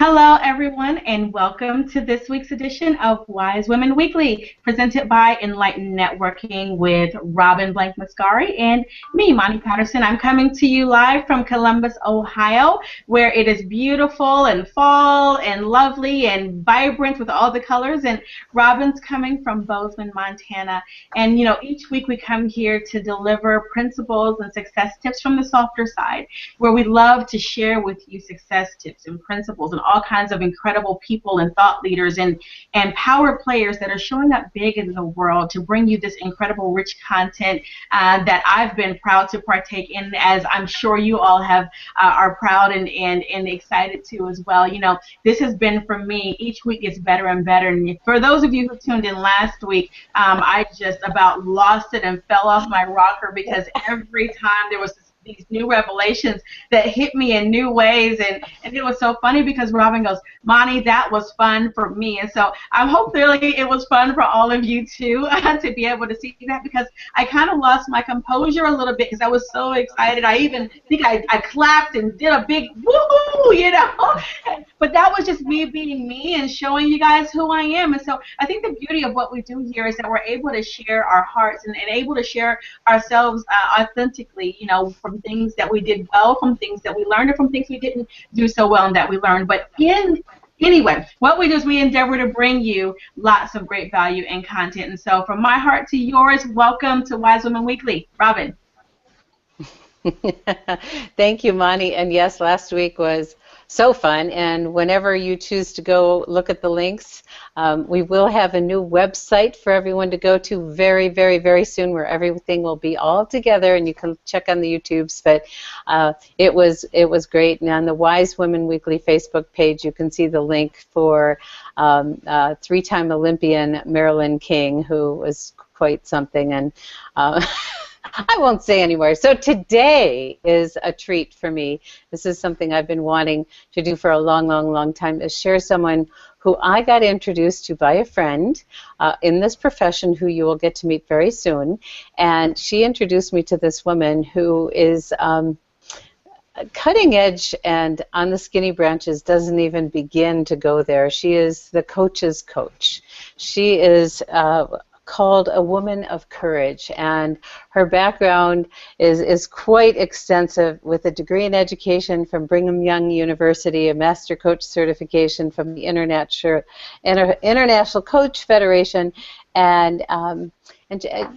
Hello, everyone, and welcome to this week's edition of Wise Women Weekly, presented by Enlightened Networking with Robin Blank Mascari and me, Monty Patterson. I'm coming to you live from Columbus, Ohio, where it is beautiful and fall and lovely and vibrant with all the colors. And Robin's coming from Bozeman, Montana. And, each week we come here to deliver principles and success tips from the softer side, where we love to share with you success tips and principles and all kinds of incredible people and thought leaders and power players that are showing up big in the world to bring you this incredible rich content that I've been proud to partake in, as I'm sure you all are proud and excited to as well. This has been, for me, each week gets better and better. And for those of you who tuned in last week, I just about lost it and fell off my rocker because every time there was these new revelations that hit me in new ways, and it was so funny because Robin goes, "Monty, that was fun for me," and so I hope clearly it was fun for all of you too to be able to see that, because I kind of lost my composure a little bit because I was so excited. I even think I clapped and did a big woohoo, but that was just me being me and showing you guys who I am. And so I think the beauty of what we do here is that we're able to share our hearts and able to share ourselves authentically, from things that we did well, from things that we learned, or from things we didn't do so well and that we learned. But anyway, what we do is we endeavor to bring you lots of great value and content. And so from my heart to yours, welcome to Wise Women Weekly. Robin. Thank you, Monty. And yes, last week was so fun. And whenever you choose to go look at the links, we will have a new website for everyone to go to very, very, very soon, where everything will be all together, and you can check on the YouTubes. But it was great. And on the Wise Women Weekly Facebook page, you can see the link for three-time Olympian Marilyn King, who was quite something. And I won't say anymore. So today is a treat for me. This is something I've been wanting to do for a long, long, long time, is share someone who I got introduced to by a friend in this profession, who you will get to meet very soon. And she introduced me to this woman who is cutting edge, and on the skinny branches doesn't even begin to go there. She is the coach's coach. She is called a woman of courage, and her background is quite extensive, with a degree in education from Brigham Young University, a master coach certification from the International Coach Federation, and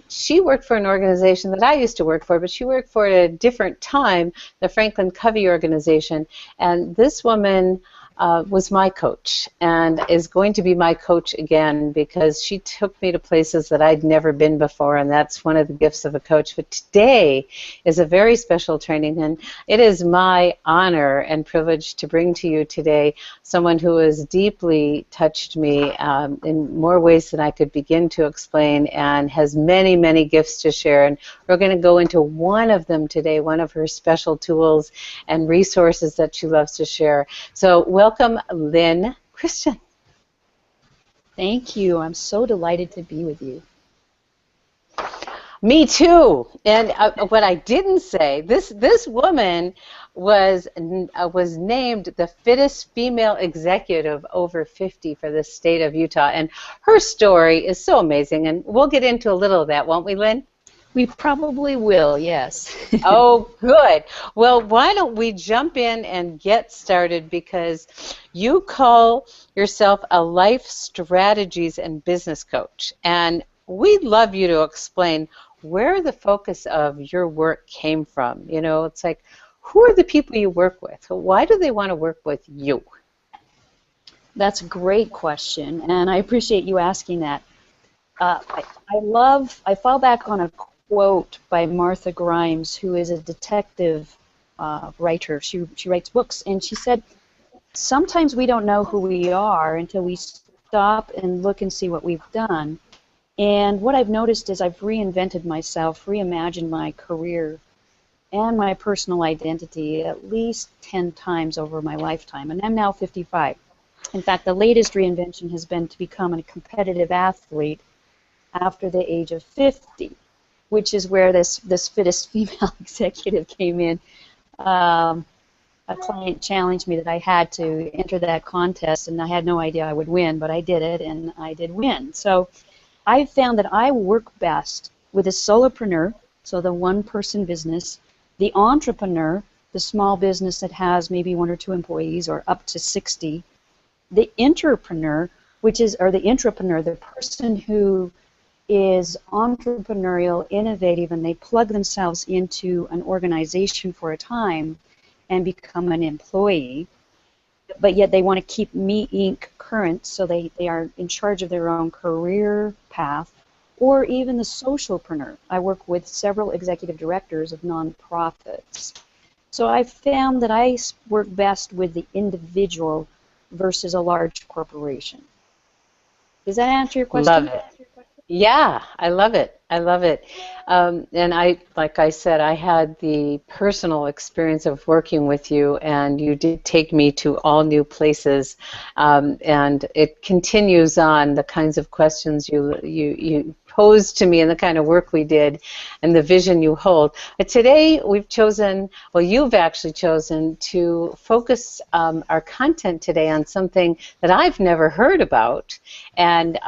she worked for an organization that I used to work for, but she worked for at a different time, the Franklin Covey organization. And this woman was my coach, and is going to be my coach again, because she took me to places that I'd never been before, and that's one of the gifts of a coach. But today is a very special training, and it is my honor and privilege to bring to you today someone who has deeply touched me in more ways than I could begin to explain, and has many, many gifts to share. And we're going to go into one of them today, one of her special tools and resources that she loves to share. So welcome, Lyn Christian. Thank you. I'm so delighted to be with you. Me too. And what I didn't say, this woman was named the fittest female executive over 50 for the state of Utah. And her story is so amazing. And we'll get into a little of that, won't we, Lyn? We probably will, yes. Oh, good. Well, why don't we jump in and get started, because you call yourself a life strategies and business coach. And we'd love you to explain where the focus of your work came from. It's like, who are the people you work with? Why do they want to work with you? That's a great question, and I appreciate you asking that. I fall back on a quote by Martha Grimes, who is a detective writer. She writes books, and she said, sometimes we don't know who we are until we stop and look and see what we've done. And what I've noticed is I've reinvented myself, reimagined my career and my personal identity at least 10 times over my lifetime, and I'm now 55. In fact, the latest reinvention has been to become a competitive athlete after the age of 50, which is where this fittest female executive came in. a client challenged me that I had to enter that contest, and I had no idea I would win, but I did it, and I did win. So I've found that I work best with a solopreneur, so the one-person business, the entrepreneur, the small business that has maybe 1 or 2 employees or up to 60, the entrepreneur, the intrapreneur, the person who is entrepreneurial, innovative, and they plug themselves into an organization for a time and become an employee, but yet they want to keep Me Inc. current, so they are in charge of their own career path, or even the socialpreneur. I work with several executive directors of nonprofits. So I found that I work best with the individual versus a large corporation. Does that answer your question? Love it. Yeah, I love it. I love it. And like I said, I had the personal experience of working with you, and you did take me to all new places. And it continues on, the kinds of questions you posed to me and the kind of work we did and the vision you hold. But today you've actually chosen to focus our content today on something that I've never heard about. And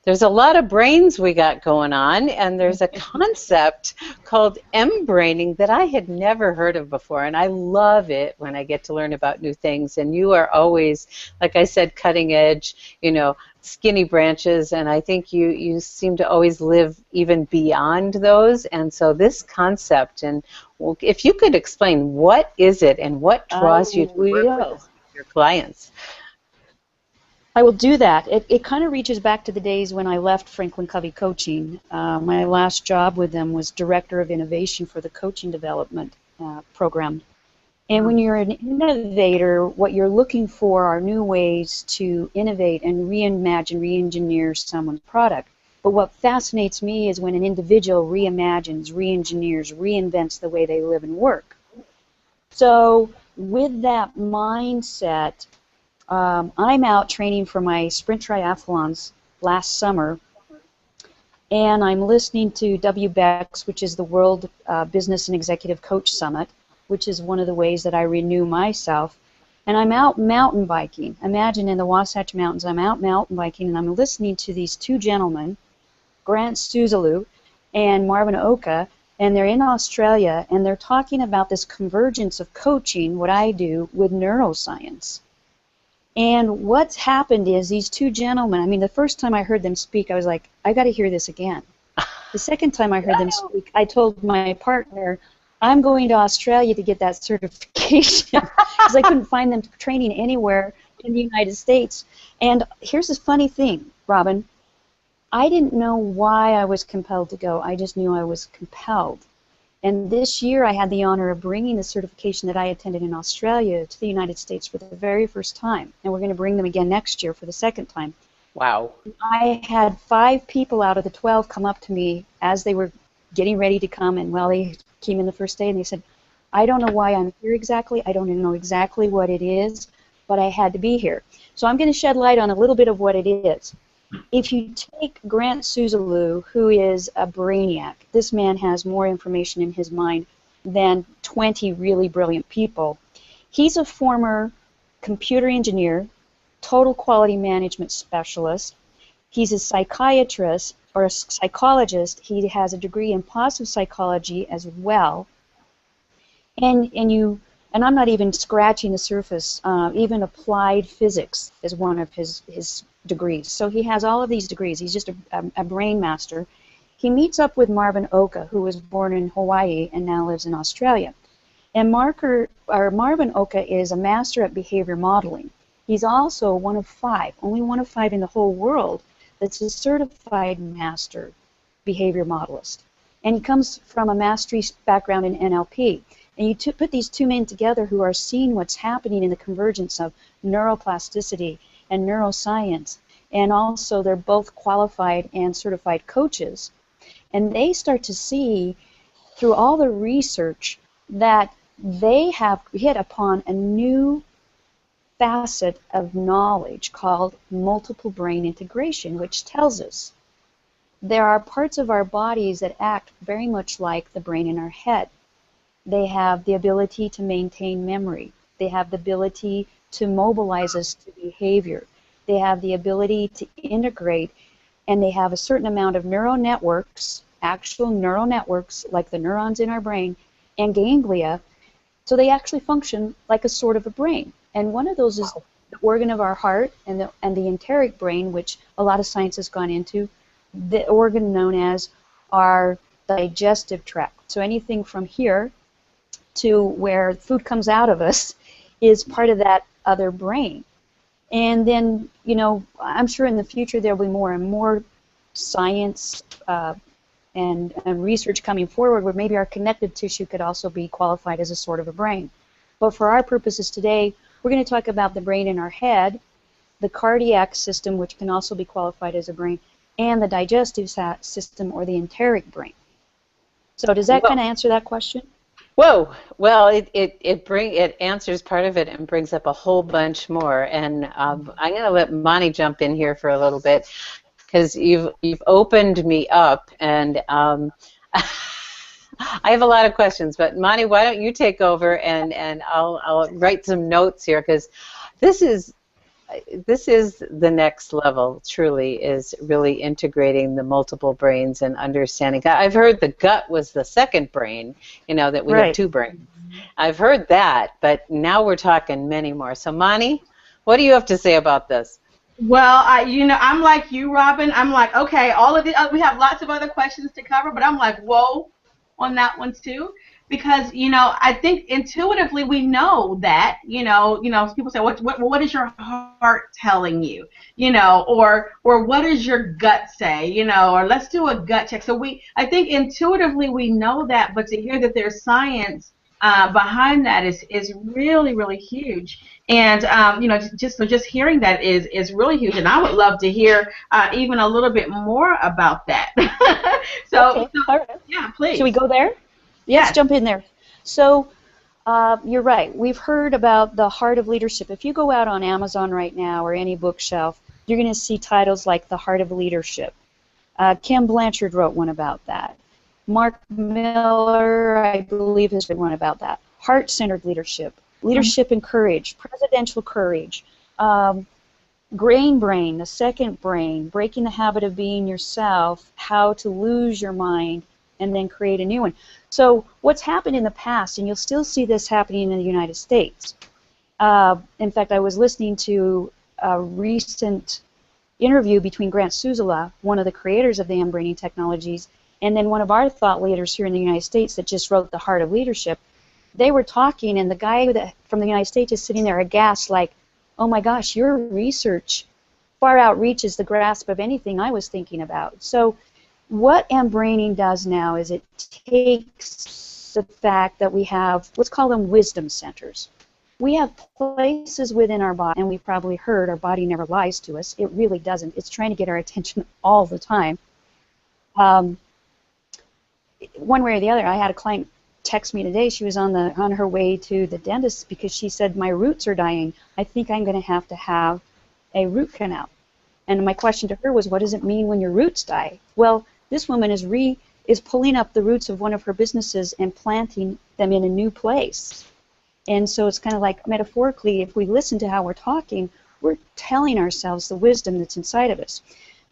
there's a lot of brains we got going on, and there's a concept called MBraining that I had never heard of before, and I love it when I get to learn about new things. And you are always, like I said, cutting edge, skinny branches, and I think you seem to always live even beyond those. And so this concept, and if you could explain, what is it and what draws you to work with your clients? I will do that. It kind of reaches back to the days when I left Franklin Covey Coaching. My last job with them was Director of Innovation for the Coaching Development Program. And when you're an innovator, what you're looking for are new ways to innovate and reimagine, re-engineer someone's product. But what fascinates me is when an individual reimagines, re-engineers, reinvents the way they live and work. So with that mindset, I'm out training for my sprint triathlons last summer, and I'm listening to WBEX, which is the World Business and Executive Coach Summit, which is one of the ways that I renew myself. And I'm out mountain biking. Imagine in the Wasatch Mountains, I'm out mountain biking, and I'm listening to these 2 gentlemen, Grant Suzalu and Marvin Oka, and they're in Australia, and they're talking about this convergence of coaching, what I do, with neuroscience. And what's happened is these 2 gentlemen, the first time I heard them speak, I was like, I got to hear this again. The second time I heard them speak, I told my partner, I'm going to Australia to get that certification because I couldn't find them training anywhere in the United States. And here's this funny thing, Robin. I didn't know why I was compelled to go. I just knew I was compelled. And this year I had the honor of bringing the certification that I attended in Australia to the United States for the very first time. And we're going to bring them again next year for the second time. Wow. I had 5 people out of the 12 come up to me as they were getting ready to come, and they came in the first day, and they said, I don't know why I'm here exactly. I don't even know exactly what it is, but I had to be here. So I'm going to shed light on a little bit of what it is. If you take Grant Suzalu, who is a brainiac, this man has more information in his mind than 20 really brilliant people. He's a former computer engineer, total quality management specialist. He's a psychiatrist or a psychologist. He has a degree in positive psychology as well. And I'm not even scratching the surface. Even applied physics is one of his degrees. So he has all of these degrees. He's just a brain master. He meets up with Marvin Oka, who was born in Hawaii and now lives in Australia. And Marvin Oka is a master at behavior modeling. He's also one of 5, only one of 5 in the whole world, that's a certified master behavior modelist. And he comes from a mastery background in NLP. And you put these 2 men together who are seeing what's happening in the convergence of neuroplasticity and neuroscience, and also they're both qualified and certified coaches. And they start to see through all the research that they have hit upon a new facet of knowledge called multiple brain integration, which tells us there are parts of our bodies that act very much like the brain in our head. They have the ability to maintain memory. They have the ability to mobilize us to behavior. They have the ability to integrate, and they have a certain amount of neural networks, actual neural networks, like the neurons in our brain, and ganglia, so they actually function like a sort of a brain. And one of those is the organ of our heart, and the enteric brain, which a lot of science has gone into, the organ known as our digestive tract. So anything from here to where food comes out of us is part of that other brain. And then, you know, I'm sure in the future there will be more and more science and research coming forward where maybe our connective tissue could also be qualified as a sort of a brain. But for our purposes today, we're going to talk about the brain in our head, the cardiac system, which can also be qualified as a brain, and the digestive system, or the enteric brain. So does that kind of answer that question? Whoa! Well, it answers part of it and brings up a whole bunch more. And I'm going to let Mani jump in here for a little bit, because you've opened me up, and I have a lot of questions. But Mani, why don't you take over, and I'll write some notes here, because this is the next level. Truly, is really integrating the multiple brains and understanding. I've heard the gut was the second brain. You know, that we have two brains. I've heard that, but now we're talking many more. So Mani, what do you have to say about this? Well, I'm like you, Robin. I'm like, okay, all of the we have lots of other questions to cover, but I'm like, whoa, on that one too, because I think intuitively we know that people say, what is your heart telling you, or what does your gut say, or let's do a gut check. So I think intuitively we know that, but to hear that there's science behind that is really, really huge. And just hearing that is really huge. And I would love to hear even a little bit more about that. Okay. All right. Yeah, please. Should we go there? Yes. Let's jump in there. So you're right. We've heard about the Heart of Leadership. If you go out on Amazon right now or any bookshelf, you're going to see titles like The Heart of Leadership. Kim Blanchard wrote one about that. Mark Miller, I believe, has written one about that. Heart-centered leadership, leadership and courage, presidential courage, grain brain, the second brain, breaking the habit of being yourself, how to lose your mind, and then create a new one. So what's happened in the past, and you'll still see this happening in the United States. In fact, I was listening to a recent interview between Grant Susela, one of the creators of the MBraining technologies, and then one of our thought leaders here in the United States that just wrote The Heart of Leadership. They were talking, and the guy from the United States is sitting there aghast like, oh my gosh, your research far outreaches the grasp of anything I was thinking about. So what MBraining does now is it takes the fact that we have, let's call them wisdom centers. We have places within our body, and we've probably heard our body never lies to us. It really doesn't. It's trying to get our attention all the time. One way or the other, I had a client text me today. She was on her way to the dentist because she said, my roots are dying. I think I'm going to have a root canal. And my question to her was, what does it mean when your roots die? Well, this woman is pulling up the roots of one of her businesses and planting them in a new place. And so it's kind of like, metaphorically, if we listen to how we're talking, we're telling ourselves the wisdom that's inside of us.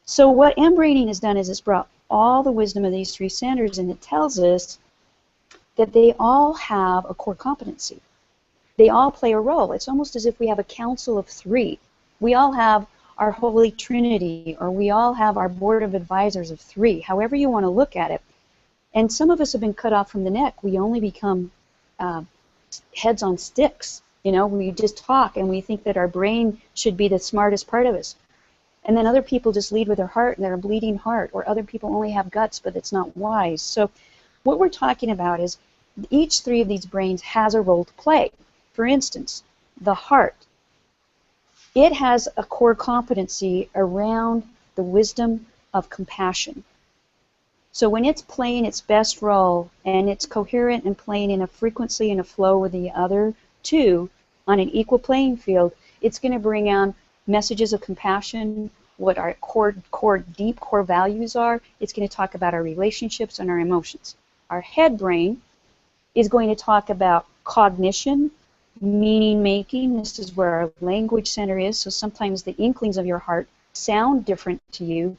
So what MBraining has done is it's brought all the wisdom of these three centers, and it tells us that they all have a core competency. They all play a role. It's almost as if we have a council of three. We all have our Holy Trinity, or we all have our board of advisors of three, however you want to look at it. And some of us have been cut off from the neck. We only become heads on sticks. We just talk, and we think that our brain should be the smartest part of us. And then other people just lead with their heart, and they're a bleeding heart, or other people only have guts, but it's not wise. So what we're talking about is each three of these brains has a role to play. For instance, the heart. It has a core competency around the wisdom of compassion. So when it's playing its best role, and it's coherent and playing in a frequency and a flow with the other two on an equal playing field, it's going to bring on messages of compassion, what our deep core values are. It's going to talk about our relationships and our emotions. Our head brain is going to talk about cognition, meaning making. This is where our language center is. So sometimes the inklings of your heart sound different to you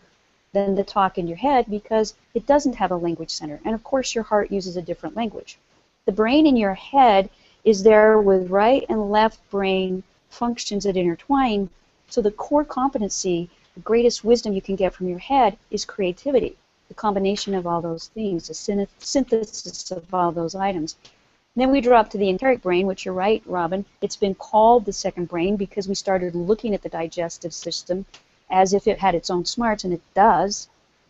than the talk in your head because it doesn't have a language center. And of course your heart uses a different language. The brain in your head is there with right and left brain functions that intertwine. So the core competency, the greatest wisdom you can get from your head is creativity. The combination of all those things, the synthesis of all those items. And then we drop to the enteric brain, which you're right, Robin. It's been called the second brain because we started looking at the digestive system as if it had its own smarts, and it does.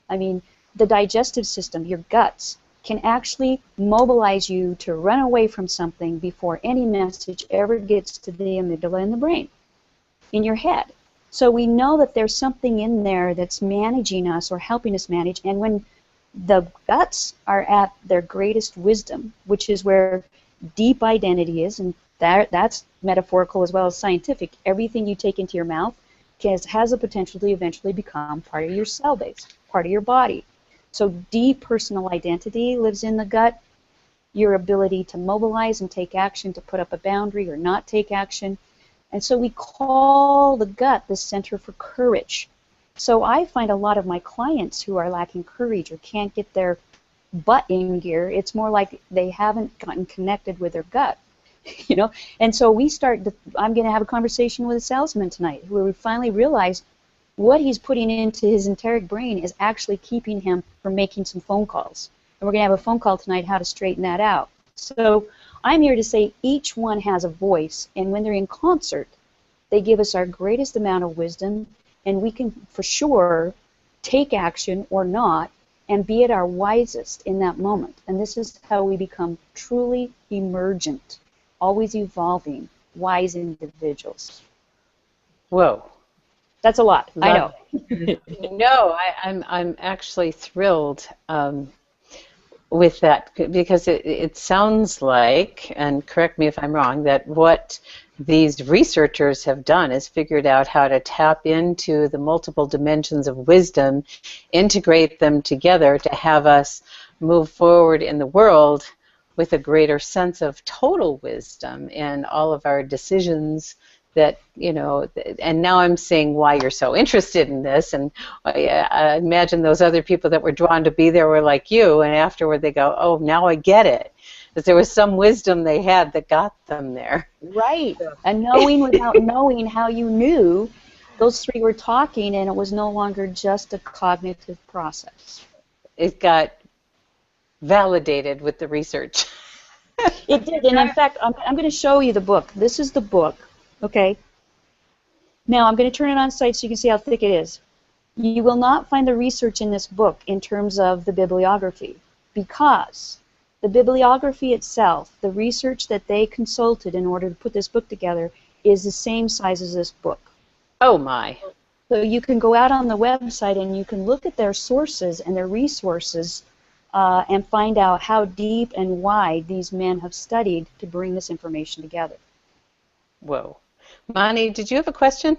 I mean, the digestive system, your guts, can actually mobilize you to run away from something before any message ever gets to the amygdala in the brain, in your head. So we know that there's something in there that's managing us or helping us manage, and when the guts are at their greatest wisdom, which is where deep identity is, and that's metaphorical as well as scientific. Everything you take into your mouth has the potential to eventually become part of your cell base, part of your body. So deep personal identity lives in the gut, your ability to mobilize and take action, to put up a boundary or not take action. And so we call the gut the center for courage. So I find a lot of my clients who are lacking courage or can't get their butt in gear, it's more like they haven't gotten connected with their gut. You know, and so I'm going to have a conversation with a salesman tonight where we finally realize what he's putting into his enteric brain is actually keeping him from making some phone calls. And we're going to have a phone call tonight how to straighten that out. So I'm here to say each one has a voice, and when they're in concert, they give us our greatest amount of wisdom, and we can for sure take action or not and be at our wisest in that moment. And this is how we become truly emergent, always evolving, wise individuals. Whoa. That's a lot. I know. No, I'm actually thrilled with that because it sounds like, and correct me if I'm wrong, that what these researchers have done is figured out how to tap into the multiple dimensions of wisdom, integrate them together to have us move forward in the world with a greater sense of total wisdom in all of our decisions that, you know, and now I'm seeing why you're so interested in this, and I imagine those other people that were drawn to be there were like you, and afterward they go, oh, now I get it. Because there was some wisdom they had that got them there. Right. And knowing without knowing how you knew, those three were talking, and it was no longer just a cognitive process. It got validated with the research. It did, and in fact, I'm going to show you the book. This is the book, okay? Now, I'm going to turn it on site so you can see how thick it is. You will not find the research in this book in terms of the bibliography, because the bibliography itself, the research that they consulted in order to put this book together, is the same size as this book. Oh, my. So you can go out on the website and you can look at their sources and their resources and find out how deep and wide these men have studied to bring this information together. Whoa. Mani, did you have a question?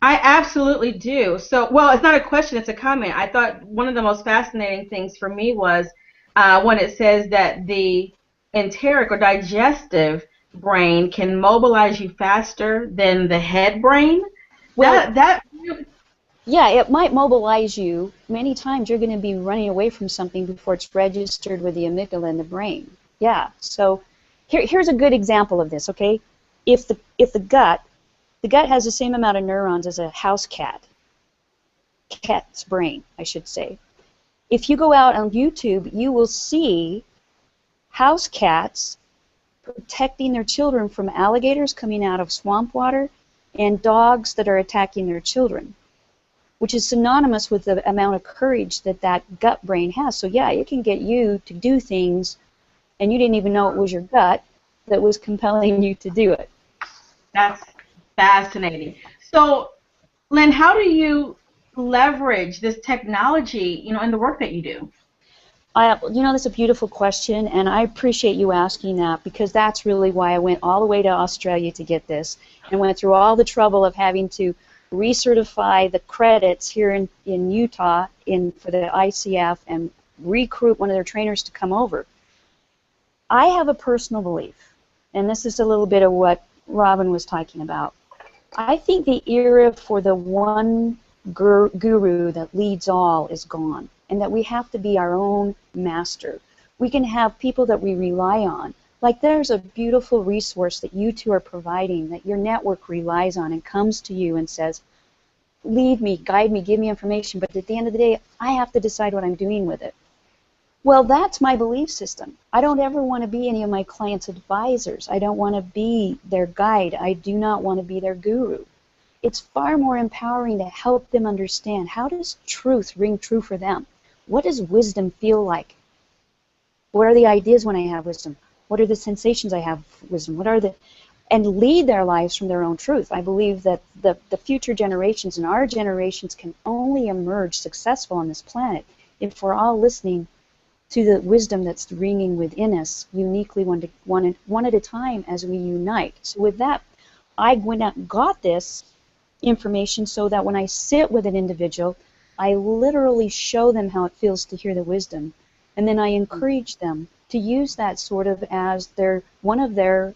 I absolutely do. So, well, it's not a question, it's a comment. I thought one of the most fascinating things for me was when it says that the enteric or digestive brain can mobilize you faster than the head brain. Well, yeah, it might mobilize you. Many times you're going to be running away from something before it's registered with the amygdala in the brain. Yeah, so here's a good example of this, okay? If the gut has the same amount of neurons as a house cat's brain, I should say. If you go out on YouTube, you will see house cats protecting their children from alligators coming out of swamp water and dogs that are attacking their children, which is synonymous with the amount of courage that that gut brain has. So yeah, it can get you to do things and you didn't even know it was your gut that was compelling you to do it. That's fascinating. So, Lyn, how do you leverage this technology, you know, in the work that you do? You know, that's a beautiful question, and I appreciate you asking that, because that's really why I went all the way to Australia to get this and went through all the trouble of having to recertify the credits here in Utah for the ICF and recruit one of their trainers to come over. I have a personal belief and this is a little bit of what Robin was talking about. I think the era for the one guru that leads all is gone, and that we have to be our own master. We can have people that we rely on. Like there's a beautiful resource that you two are providing that your network relies on and comes to you and says, lead me, guide me, give me information, but at the end of the day, I have to decide what I'm doing with it. Well, that's my belief system. I don't ever want to be any of my clients' advisors. I don't want to be their guide. I do not want to be their guru. It's far more empowering to help them understand, how does truth ring true for them? What does wisdom feel like? What are the ideas when I have wisdom? What are the sensations I have wisdom? What are the... And lead their lives from their own truth. I believe that the future generations and our generations can only emerge successful on this planet if we're all listening to the wisdom that's ringing within us, uniquely one at a time as we unite. So with that, I went out and got this information so that when I sit with an individual, I literally show them how it feels to hear the wisdom, and then I encourage them to use that sort of as one of their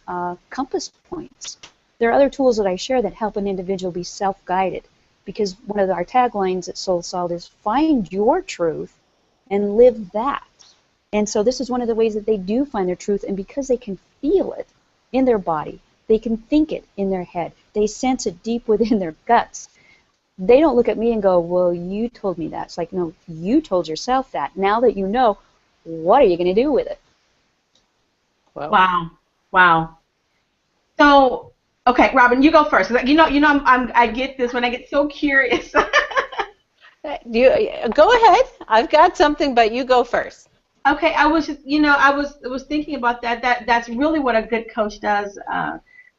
compass points. There are other tools that I share that help an individual be self-guided, because one of our taglines at Soul Salt is find your truth and live that. And so this is one of the ways that they do find their truth, and because they can feel it in their body, they can think it in their head, they sense it deep within their guts. They don't look at me and go, well, you told me that. It's like, no, you told yourself that. Now that you know, what are you going to do with it? Wow. Wow. So, okay, Robin, you go first. I get this when I get so curious. You go ahead. I've got something, but you go first. Okay, I was thinking about that. That's really what a good coach does,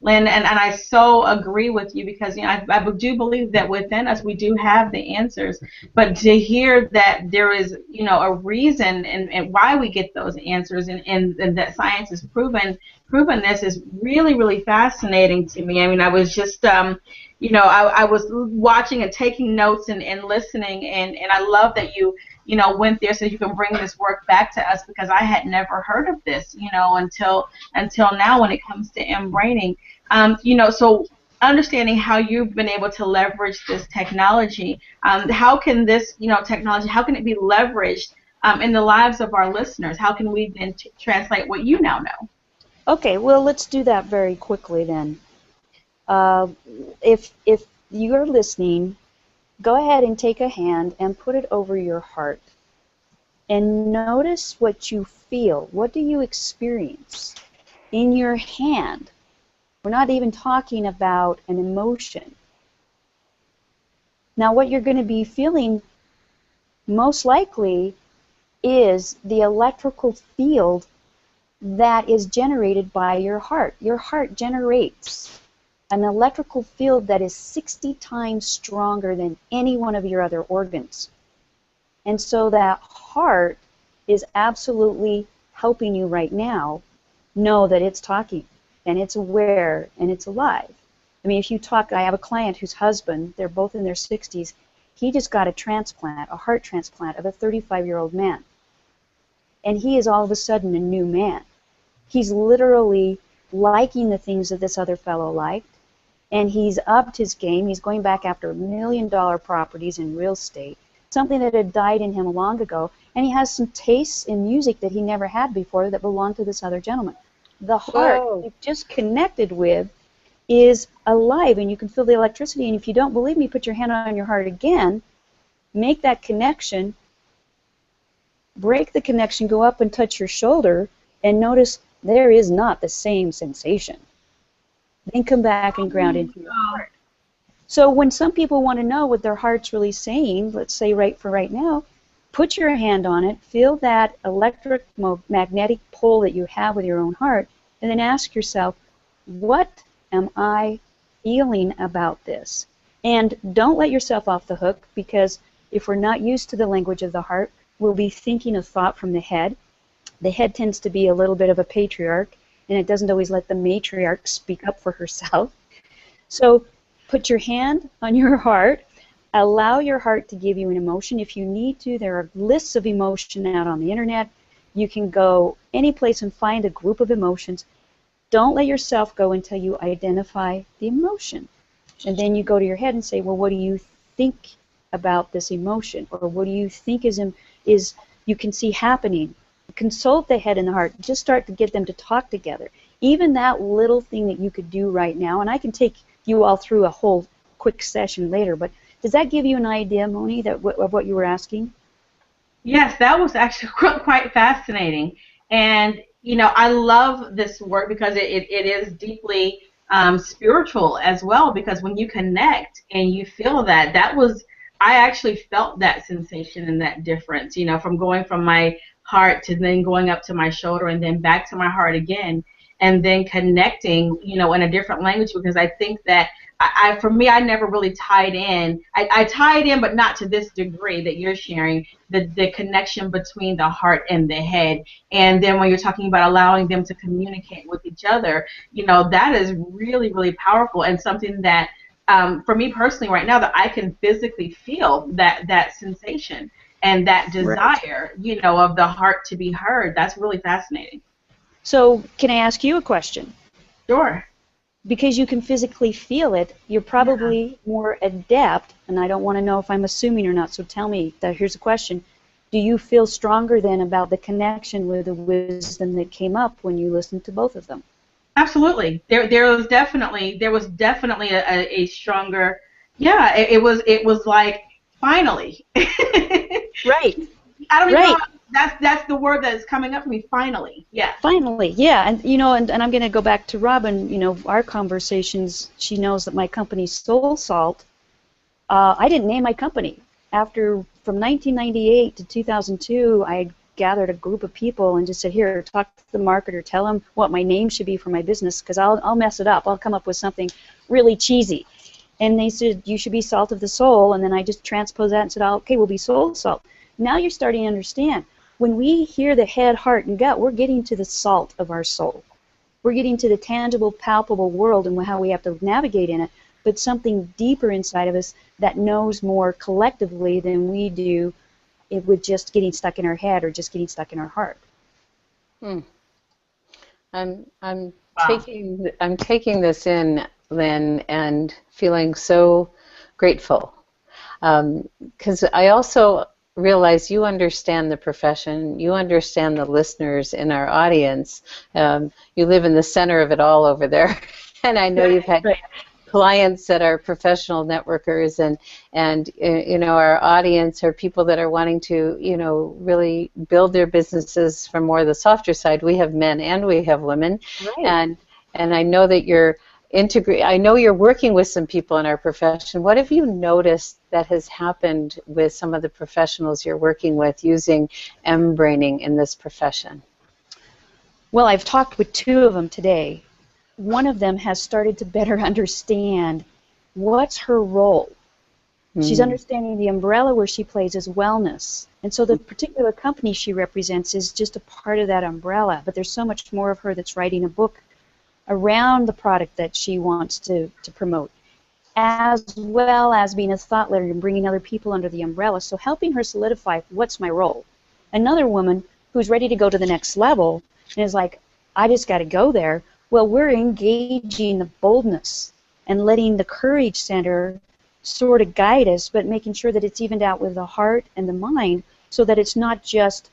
Lyn, and I so agree with you, because I do believe that within us we do have the answers, but to hear that there is a reason and why we get those answers, and that science has proven this is really, really fascinating to me. I mean, I was just I was watching and taking notes and listening, and I love that you went there so you can bring this work back to us, because I had never heard of this until now when it comes to MBraining. So understanding how you've been able to leverage this technology, how can this technology, how can it be leveraged in the lives of our listeners? How can we then translate what you now know? Okay, well, let's do that very quickly then. If you're listening, go ahead and take a hand and put it over your heart. And notice what you feel. What do you experience in your hand? We're not even talking about an emotion. Now, what you're going to be feeling most likely is the electrical field that is generated by your heart. Your heart generates an electrical field that is 60 times stronger than any one of your other organs. And so that heart is absolutely helping you right now know that it's talking, and it's aware, and it's alive. I mean, if you talk, I have a client whose husband, they're both in their 60s, he just got a heart transplant of a 35-year-old man. And he is all of a sudden a new man. He's literally liking the things that this other fellow liked, and he's upped his game. He's going back after $1 million properties in real estate, something that had died in him long ago, and he has some tastes in music that he never had before that belonged to this other gentleman. The heart you just connected with is alive, and you can feel the electricity, and if you don't believe me, put your hand on your heart again, make that connection, break the connection, go up and touch your shoulder, and notice there is not the same sensation. Then come back and ground into your heart. So when some people want to know what their heart's really saying, let's say right now, put your hand on it, feel that electromagnetic pull that you have with your own heart, and then ask yourself, what am I feeling about this? And don't let yourself off the hook, because if we're not used to the language of the heart, we'll be thinking a thought from the head. The head tends to be a little bit of a patriarch, and it doesn't always let the matriarch speak up for herself. So put your hand on your heart, allow your heart to give you an emotion. If you need to, there are lists of emotion out on the internet. You can go any place and find a group of emotions. Don't let yourself go until you identify the emotion. And then you go to your head and say, well, what do you think about this emotion? Or what do you think is you can see happening? Consult the head and the heart. Just start to get them to talk together. Even that little thing that you could do right now, and I can take you all through a whole quick session later, but does that give you an idea, Moni, of what you were asking? Yes, that was actually quite fascinating. And, I love this work because it is deeply spiritual as well, because when you connect and you feel I actually felt that sensation and that difference, from going from my heart to then going up to my shoulder and then back to my heart again, and then connecting, in a different language, because I think that for me, I never really tied in. I tied in, but not to this degree that you're sharing, the connection between the heart and the head. And then when you're talking about allowing them to communicate with each other, that is really, really powerful, and something that, for me personally right now, that I can physically feel that sensation and that desire, of the heart to be heard. That's really fascinating. So can I ask you a question? Sure. Because you can physically feel it, you're probably more adept, and I don't want to know if I'm assuming or not, so tell me. Here's a question. Do you feel stronger then about the connection with the wisdom that came up when you listened to both of them? Absolutely. There was definitely a stronger, it was like, finally. Right. I don't even know. That's the word that's coming up for me. Finally, yeah. Finally, yeah, and I'm going to go back to Robin. Our conversations. She knows that my company's Soul Salt. I didn't name my company. From 1998 to 2002, I gathered a group of people and just said, here, talk to the marketer, tell them what my name should be for my business, because I'll mess it up. I'll come up with something really cheesy. And they said, you should be Salt of the Soul, and then I just transposed that and said, okay, we'll be Soul Salt. Now you're starting to understand. When we hear the head, heart, and gut, we're getting to the salt of our soul. We're getting to the tangible, palpable world and how we have to navigate in it, but something deeper inside of us that knows more collectively than we do with just getting stuck in our head or just getting stuck in our heart. I'm taking this in, Lyn, and feeling so grateful, because I also realize you understand the profession, you understand the listeners in our audience. You live in the center of it all over there, and I know you've had clients that are professional networkers, and our audience are people that are wanting to really build their businesses from more the softer side. We have men and we have women, and I know that you're I know you're working with some people in our profession. What have you noticed that has happened with some of the professionals you're working with using MBraining in this profession? Well, I've talked with two of them today. One of them has started to better understand what's her role. She's understanding the umbrella where she plays is wellness. And so the particular company she represents is just a part of that umbrella. But there's so much more of her that's writing a book around the product that she wants to promote, as well as being a thought leader and bringing other people under the umbrella, so helping her solidify what's my role. Another woman who's ready to go to the next level and is like, I just got to go there. Well, we're engaging the boldness and letting the courage center sort of guide us, but making sure that it's evened out with the heart and the mind so that it's not just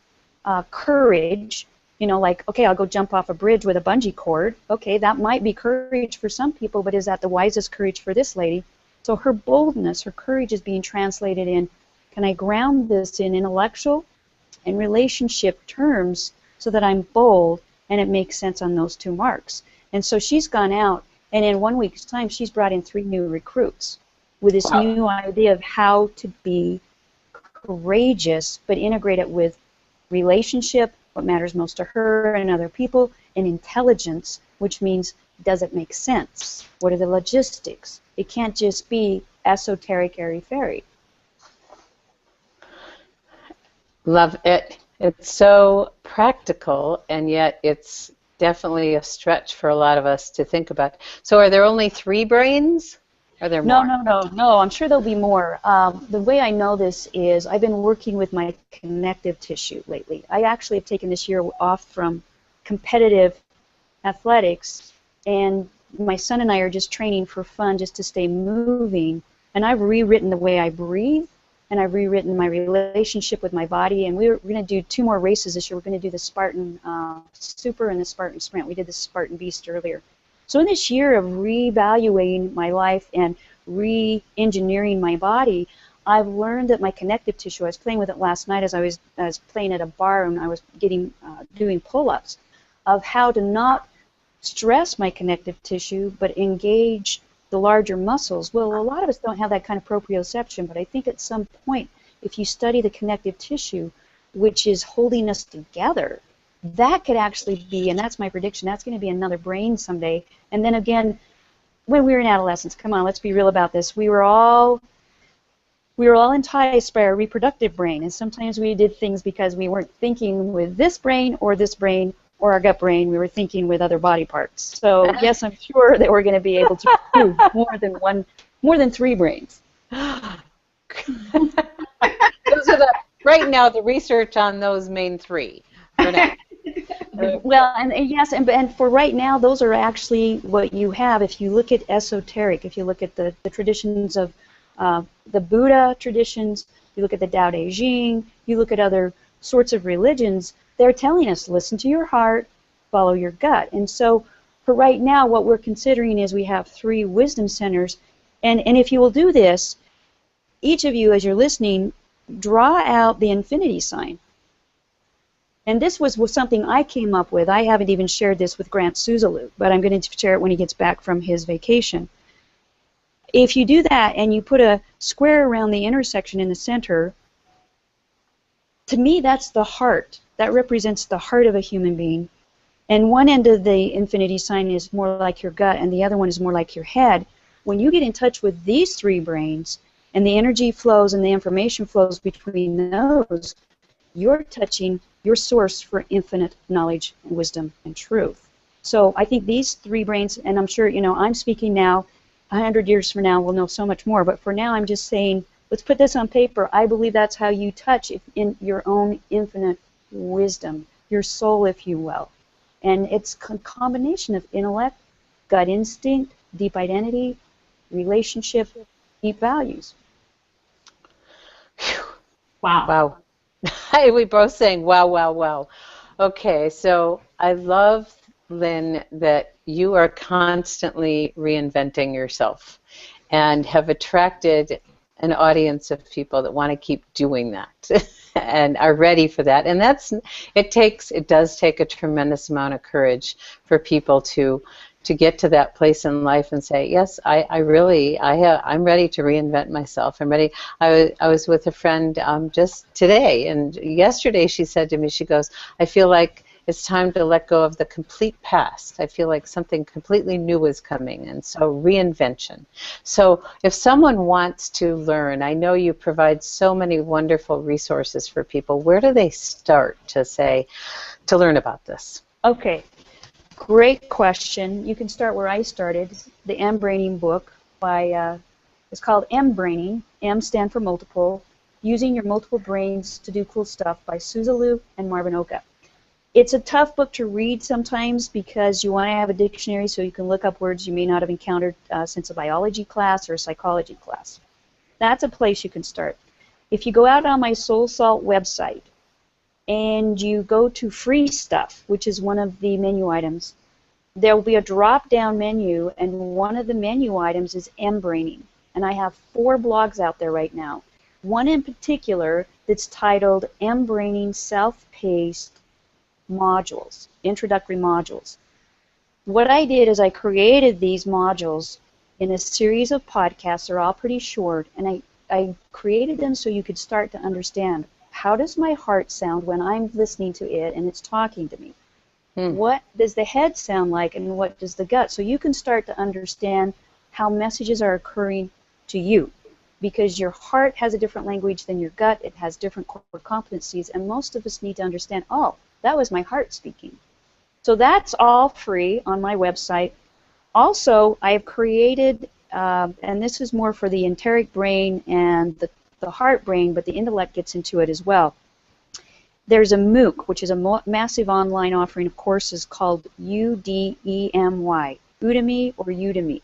courage, like, okay, I'll go jump off a bridge with a bungee cord. Okay, that might be courage for some people, but is that the wisest courage for this lady? So her boldness, her courage is being translated in, can I ground this in intellectual and relationship terms so that I'm bold and it makes sense on those two marks? And so she's gone out, and in 1 week's time, she's brought in 3 new recruits with this new idea of how to be courageous, but integrate it with relationship, what matters most to her and other people, and intelligence, which means, does it make sense? What are the logistics? It can't just be esoteric, airy-fairy. Love it. It's so practical, and yet it's definitely a stretch for a lot of us to think about. So are there only 3 brains? Are there more? No. I'm sure there'll be more. The way I know this is I've been working with my connective tissue lately. I actually have taken this year off from competitive athletics, and my son and I are just training for fun just to stay moving. And I've rewritten the way I breathe, and I've rewritten my relationship with my body. And we're going to do 2 more races this year. We're going to do the Spartan Super and the Spartan Sprint. We did the Spartan Beast earlier. So in this year of reevaluating my life and re-engineering my body, I've learned that my connective tissue, I was playing with it last night as I was playing at a bar and I was doing pull-ups, of how to not stress my connective tissue but engage the larger muscles. Well, a lot of us don't have that kind of proprioception, but I think at some point, if you study the connective tissue, which is holding us together, that could actually be, and that's my prediction, that's going to be another brain someday. And then again, when we were in adolescence, come on, let's be real about this, we were all enticed by our reproductive brain, and sometimes we did things because we weren't thinking with this brain or our gut brain, we were thinking with other body parts. So yes, I'm sure that we're going to be able to prove more than 3 brains. Those are right now the research on those main 3 for now. Well, and yes, and for right now, those are actually what you have. If you look at esoteric, if you look at the traditions of the Buddha traditions, you look at the Tao Te Ching, you look at other sorts of religions, they're telling us, listen to your heart, follow your gut. And so for right now, what we're considering is we have 3 wisdom centers. And if you will do this, each of you, as you're listening, draw out the infinity sign. And this was something I came up with. I haven't even shared this with Grant Suzalu, but I'm going to share it when he gets back from his vacation. If you do that and you put a square around the intersection in the center, to me that's the heart. That represents the heart of a human being. And one end of the infinity sign is more like your gut, and the other one is more like your head. When you get in touch with these 3 brains, and the energy flows and the information flows between those, you're touching your source for infinite knowledge, wisdom, and truth. So I think these 3 brains, and I'm sure, I'm speaking now, 100 years from now we'll know so much more, but for now I'm just saying, let's put this on paper. I believe that's how you touch in your own infinite wisdom, your soul, if you will. And it's a combination of intellect, gut instinct, deep identity, relationship, deep values. Wow. We both saying wow, wow, wow. Okay, so I love, Lyn, that you are constantly reinventing yourself and have attracted an audience of people that want to keep doing that and are ready for that. And it does take a tremendous amount of courage for people to get to that place in life and say, yes, I'm ready to reinvent myself. I'm ready. I was with a friend just today, and yesterday she said to me, she goes, I feel like it's time to let go of the complete past. I feel like something completely new is coming, and so reinvention. So if someone wants to learn, I know you provide so many wonderful resources for people. Where do they start to learn about this? Okay. Great question. You can start where I started. The MBraining book it's called MBraining. M stand for multiple. Using Your Multiple Brains to Do Cool Stuff by Suzalu and Marvin Oka. It's a tough book to read sometimes because you want to have a dictionary so you can look up words you may not have encountered since a biology class or a psychology class. That's a place you can start. If you go out on my Soul Salt website, and you go to free stuff, which is one of the menu items, there will be a drop-down menu, and one of the menu items is MBraining. And I have 4 blogs out there right now. One in particular that's titled MBraining Self-Paced Modules, Introductory Modules. What I did is I created these modules in a series of podcasts. They're all pretty short, and I created them so you could start to understand, how does my heart sound when I'm listening to it and it's talking to me? What does the head sound like, and what does the gut? So you can start to understand how messages are occurring to you, because your heart has a different language than your gut. It has different core competencies, and most of us need to understand, oh, that was my heart speaking. So that's all free on my website. Also, I've created, and this is more for the enteric brain and the heart brain, but the intellect gets into it as well. There's a MOOC, which is a massive online offering of courses called UDEMY, Udemy or Udemy.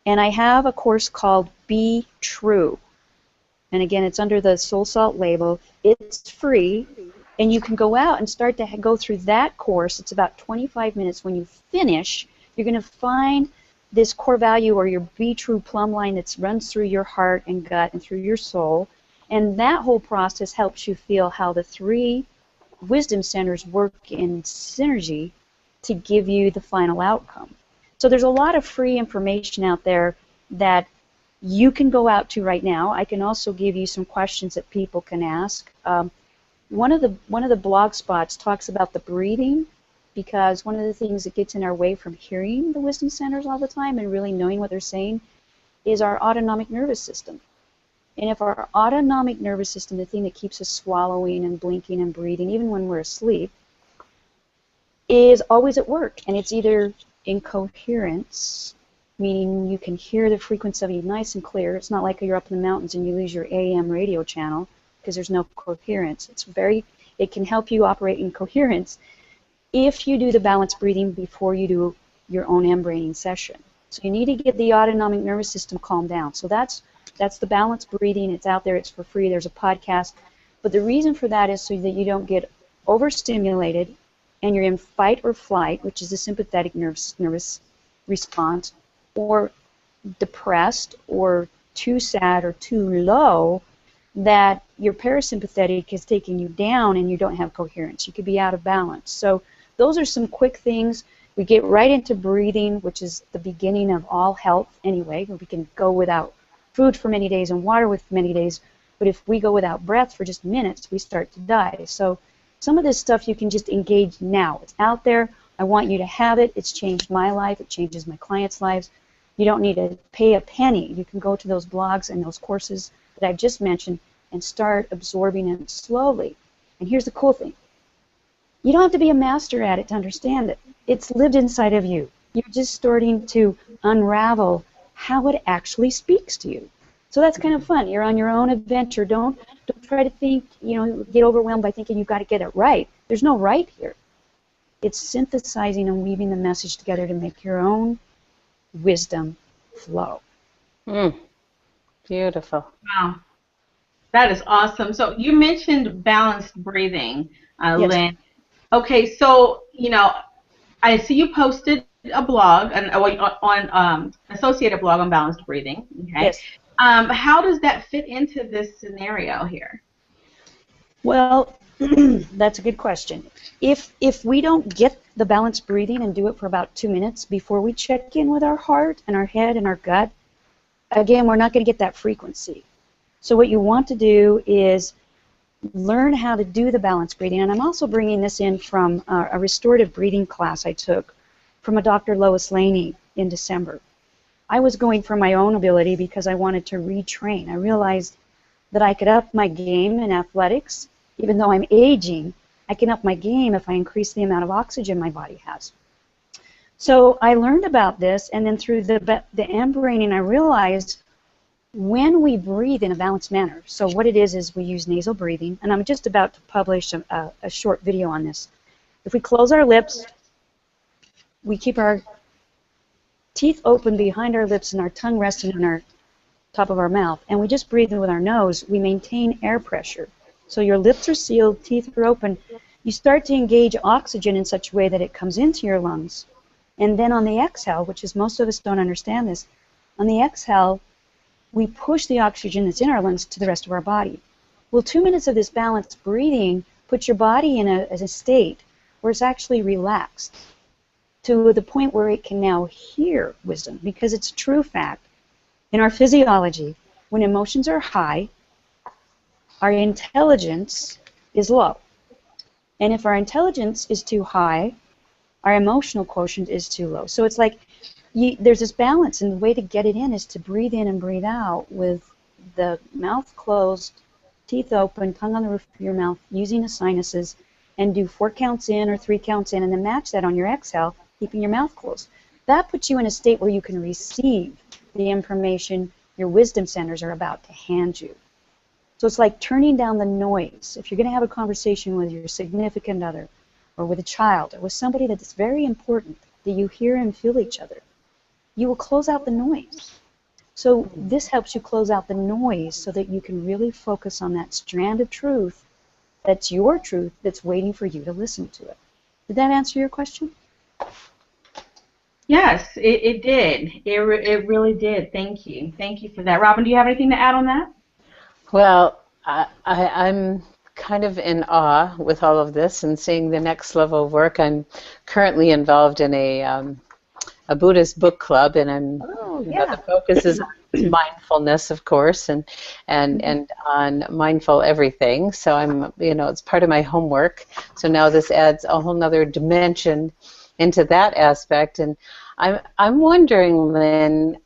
And I have a course called Be True. And again, it's under the Soul Salt label. It's free, and you can go out and start to go through that course. It's about 25 minutes. When you finish, you're going to find this core value or your Be True plumb line that runs through your heart and gut and through your soul. And that whole process helps you feel how the 3 wisdom centers work in synergy to give you the final outcome. So there's a lot of free information out there that you can go out to right now. I can also give you some questions that people can ask. One of the blog spots talks about the breathing, because one of the things that gets in our way from hearing the wisdom centers all the time and really knowing what they're saying is our autonomic nervous system. And if our autonomic nervous system, the thing that keeps us swallowing and blinking and breathing, even when we're asleep, is always at work, and it's either incoherence, meaning you can hear the frequency nice and clear. It's not like you're up in the mountains and you lose your AM radio channel because there's no coherence. It can help you operate in coherence if you do the balanced breathing before you do your own MBraining session. So you need to get the autonomic nervous system calmed down. So that's the balanced breathing. It's out there. It's for free. There's a podcast. But the reason for that is so that you don't get overstimulated and you're in fight or flight, which is the sympathetic nervous response, or depressed or too sad or too low, that your parasympathetic is taking you down and you don't have coherence. You could be out of balance. So those are some quick things. We get right into breathing, which is the beginning of all health anyway. We can go without food for many days and water for many days, but if we go without breath for just minutes, we start to die. So some of this stuff you can just engage now. It's out there. I want you to have it. It's changed my life. It changes my clients' lives. You don't need to pay a penny. You can go to those blogs and those courses that I've just mentioned and start absorbing it slowly. And here's the cool thing. You don't have to be a master at it to understand it. It's lived inside of you. You're just starting to unravel how it actually speaks to you. So that's kind of fun. You're on your own adventure. Don't try to think, get overwhelmed by thinking you've got to get it right. There's no right here. It's synthesizing and weaving the message together to make your own wisdom flow. Beautiful. Wow. That is awesome. So you mentioned balanced breathing, Yes. Lyn. Okay, so, I see you posted a blog on associated blog on balanced breathing. Okay. Yes. How does that fit into this scenario here? Well, that's a good question. If we don't get the balanced breathing and do it for about 2 minutes before we check in with our heart and our head and our gut, again, we're not going to get that frequency. So what you want to do is learn how to do the balanced breathing. And I'm also bringing this in from a restorative breathing class I took from a Dr. Lois Laney in December. I was going for my own ability because I wanted to retrain. I realized that I could up my game in athletics. Even though I'm aging, I can up my game if I increase the amount of oxygen my body has. So I learned about this, and then through the MBraining, I realized when we breathe in a balanced manner, so what it is we use nasal breathing, and I'm just about to publish a short video on this. If we close our lips, we keep our teeth open behind our lips and our tongue resting on our top of our mouth, and we just breathe in with our nose, we maintain air pressure. So your lips are sealed, teeth are open. You start to engage oxygen in such a way that it comes into your lungs. And then on the exhale, which is most of us don't understand this, on the exhale, we push the oxygen that's in our lungs to the rest of our body. Well, 2 minutes of this balanced breathing puts your body in a state where it's actually relaxed to the point where it can now hear wisdom, because it's a true fact. In our physiology, when emotions are high, our intelligence is low. And if our intelligence is too high, our emotional quotient is too low. So it's like there's this balance, and the way to get it in is to breathe in and breathe out with the mouth closed, teeth open, tongue on the roof of your mouth, using the sinuses, and do 4 counts in or 3 counts in, and then match that on your exhale, keeping your mouth closed. That puts you in a state where you can receive the information your wisdom centers are about to hand you. So it's like turning down the noise. If you're going to have a conversation with your significant other or with a child or with somebody that's very important, that you hear and feel each other, you will close out the noise. So this helps you close out the noise so that you can really focus on that strand of truth that's your truth that's waiting for you to listen to it. Did that answer your question? Yes, it did. It really did. Thank you. Thank you for that. Robin, do you have anything to add on that? Well, I'm kind of in awe with all of this and seeing the next level of work. I'm currently involved in a Buddhist book club, and the focus is on mindfulness, of course, and on mindful everything. So I'm, it's part of my homework. So now this adds a whole nother dimension into that aspect, and I'm wondering, Lyn,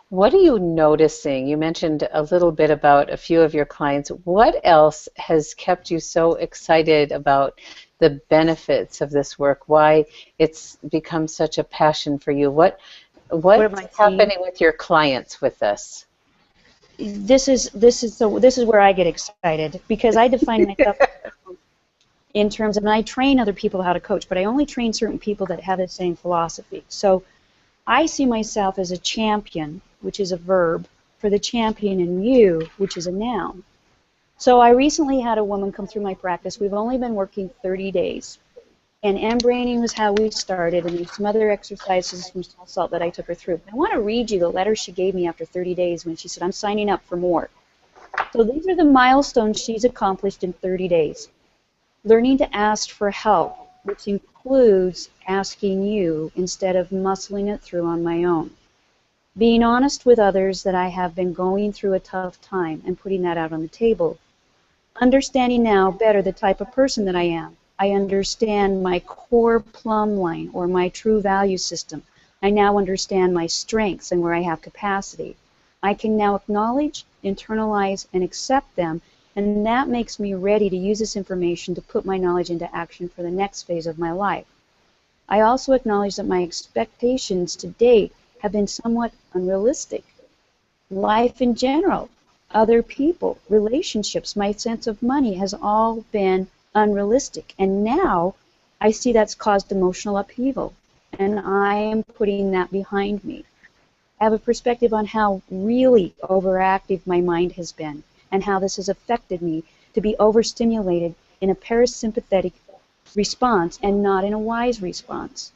what are you noticing? You mentioned a little bit about a few of your clients. What else has kept you so excited about the benefits of this work? Why it's become such a passion for you? What's happening with your clients with this? This is where I get excited, because I define myself in terms of, and I train other people how to coach, but I only train certain people that have the same philosophy. So I see myself as a champion, which is a verb, for the champion in you, which is a noun. So I recently had a woman come through my practice. We've only been working 30 days. And MBraining was how we started, and there's some other exercises from Soul Salt that I took her through. I want to read you the letter she gave me after 30 days when she said, I'm signing up for more. So these are the milestones she's accomplished in 30 days. Learning to ask for help, which includes asking you instead of muscling it through on my own. Being honest with others that I have been going through a tough time and putting that out on the table. Understanding now better the type of person that I am. I understand my core plumb line, or my true value system. I now understand my strengths and where I have capacity. I can now acknowledge, internalize, and accept them, and that makes me ready to use this information to put my knowledge into action for the next phase of my life. I also acknowledge that my expectations to date have been somewhat unrealistic. Life in general, other people, relationships, my sense of money has all been unrealistic. And now I see that's caused emotional upheaval, and I am putting that behind me. I have a perspective on how really overactive my mind has been and how this has affected me to be overstimulated in a parasympathetic response and not in a wise response.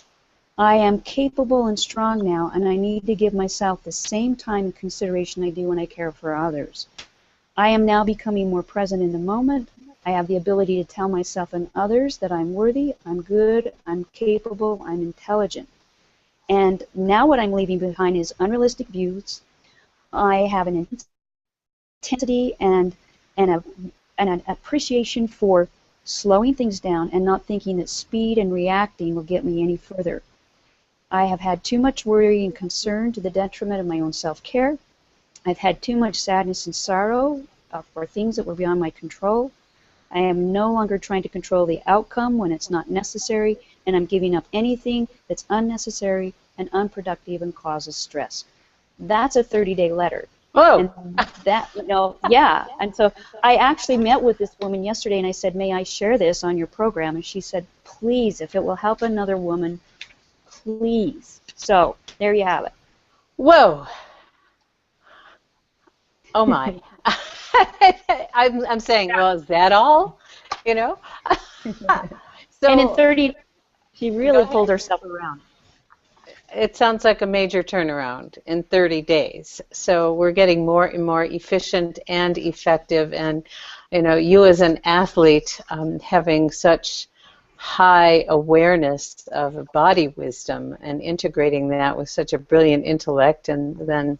I am capable and strong now, and I need to give myself the same time and consideration I do when I care for others. I am now becoming more present in the moment. I have the ability to tell myself and others that I'm worthy, I'm good, I'm capable, I'm intelligent. And now what I'm leaving behind is unrealistic views. I have an intensity and an appreciation for slowing things down and not thinking that speed and reacting will get me any further. I have had too much worry and concern to the detriment of my own self-care. I've had too much sadness and sorrow for things that were beyond my control. I am no longer trying to control the outcome when it's not necessary, and I'm giving up anything that's unnecessary and unproductive and causes stress. That's a 30-day letter. Whoa! And that, yeah. And so I actually met with this woman yesterday, and I said, may I share this on your program? And she said, please, if it will help another woman, please. So there you have it. Whoa! Oh my! I'm saying, well, is that all? So, and in 30, she really pulled herself around. It sounds like a major turnaround in 30 days. So we're getting more and more efficient and effective, and you as an athlete having such high awareness of body wisdom and integrating that with such a brilliant intellect and then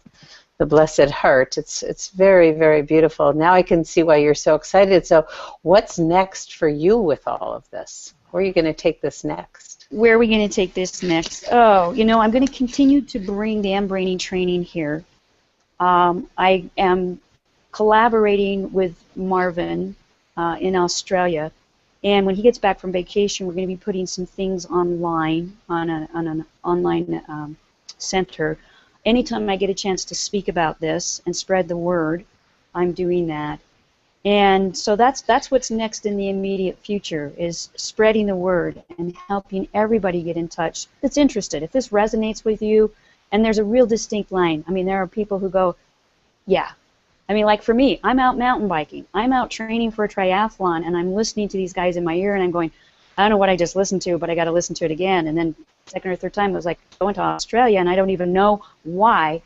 the blessed heart. It's very, very beautiful. Now I can see why you're so excited. So what's next for you with all of this? Where are you going to take this next? Where are we going to take this next? Oh, I'm going to continue to bring the MBraining training here. I am collaborating with Marvin in Australia, and when he gets back from vacation, we're going to be putting some things online on an online center. Anytime I get a chance to speak about this and spread the word, I'm doing that. And so that's what's next in the immediate future, is spreading the word and helping everybody get in touch that's interested. If this resonates with you, and there's a real distinct line. I mean, there are people who go, yeah. I mean, like for me, I'm out mountain biking. I'm out training for a triathlon, and I'm listening to these guys in my ear, and I'm going, I don't know what I just listened to, but I got to listen to it again. And then second or third time, it was like going to Australia, and I don't even know why.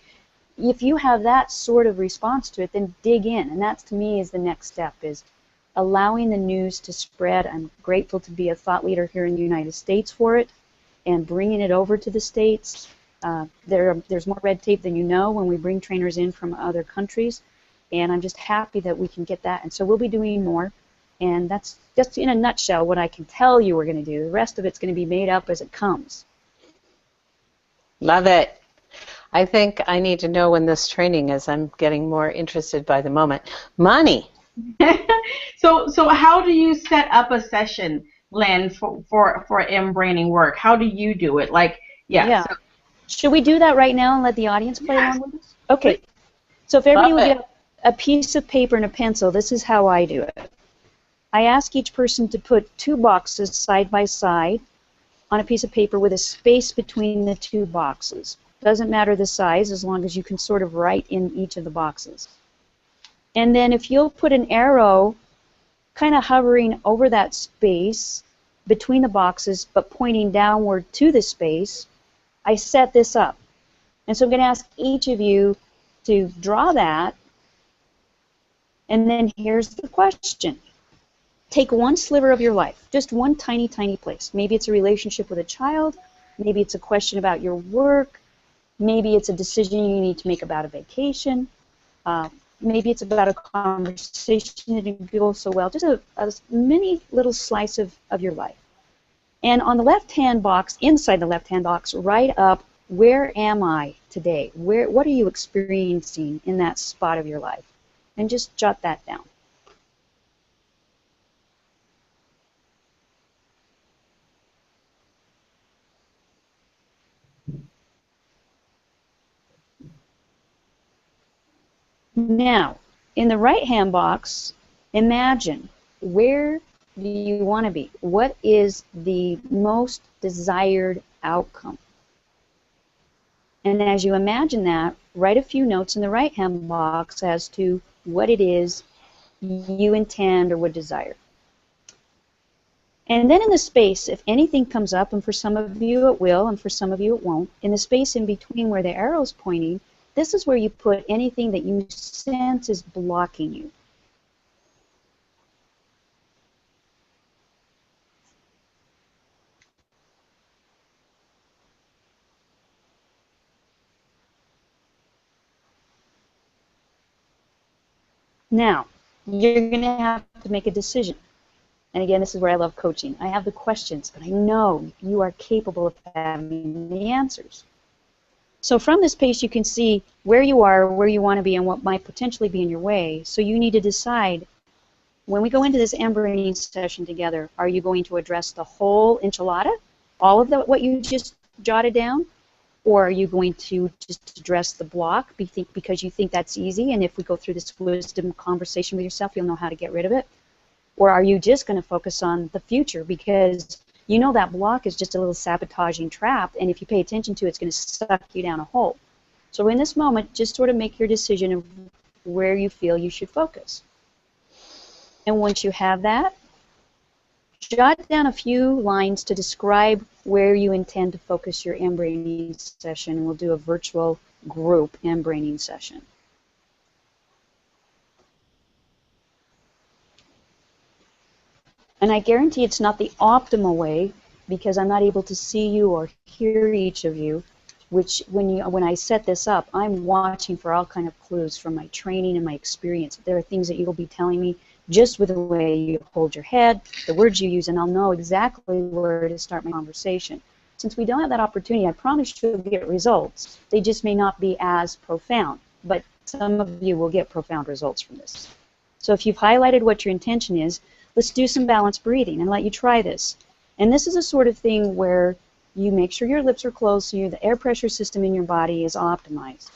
If you have that sort of response to it, then dig in. And that, to me, is the next step, is allowing the news to spread. I'm grateful to be a thought leader here in the United States for it, and bringing it over to the States. There's more red tape than you know when we bring trainers in from other countries, and I'm just happy that we can get that. And so we'll be doing more, and that's just in a nutshell what I can tell you we're going to do. The rest of it's going to be made up as it comes. Love it. I think I need to know when this training is. I'm getting more interested by the moment. Mani. So how do you set up a session, Lyn, for MBraining work? How do you do it? Like, yeah. So. Should we do that right now and let the audience play along with us? Okay. So if everybody would get a piece of paper and a pencil, this is how I do it. I ask each person to put 2 boxes side by side on a piece of paper with a space between the 2 boxes. Doesn't matter the size, as long as you can sort of write in each of the boxes. And then if you'll put an arrow kind of hovering over that space between the boxes but pointing downward to the space, I set this up. And so I'm going to ask each of you to draw that. And then here's the question. Take one sliver of your life, just one tiny, tiny place. Maybe it's a relationship with a child. Maybe it's a question about your work. Maybe it's a decision you need to make about a vacation. Maybe it's about a conversation that didn't go so well. Just a mini little slice of your life. And on the left-hand box, inside the left-hand box, write up, where am I today? What are you experiencing in that spot of your life? And just jot that down. Now, in the right-hand box, imagine, where do you want to be? What is the most desired outcome? And as you imagine that, write a few notes in the right-hand box as to what it is you intend or would desire. And then in the space, if anything comes up, and for some of you it will, and for some of you it won't, in the space in between where the arrow's pointing, this is where you put anything that you sense is blocking you. Now, you're going to have to make a decision. And again, this is where I love coaching. I have the questions, but I know you are capable of having the answers. So from this page, you can see where you are, where you want to be, and what might potentially be in your way. So you need to decide, when we go into this MBraining session together, are you going to address the whole enchilada, all of what you just jotted down? Or are you going to just address the block because you think that's easy, and if we go through this wisdom conversation with yourself, you'll know how to get rid of it? Or are you just going to focus on the future because you know that block is just a little sabotaging trap, and if you pay attention to it, it's going to suck you down a hole? So in this moment, just sort of make your decision of where you feel you should focus. And once you have that, jot down a few lines to describe where you intend to focus your MBraining session. We'll do a virtual group MBraining session. And I guarantee it's not the optimal way because I'm not able to see you or hear each of you, which when I set this up, I'm watching for all kind of clues from my training and my experience. There are things that you'll be telling me just with the way you hold your head, the words you use, and I'll know exactly where to start my conversation. Since we don't have that opportunity, I promise you'll get results. They just may not be as profound, but some of you will get profound results from this. So if you've highlighted what your intention is, let's do some balanced breathing and let you try this. And this is a sort of thing where you make sure your lips are closed so the air pressure system in your body is optimized.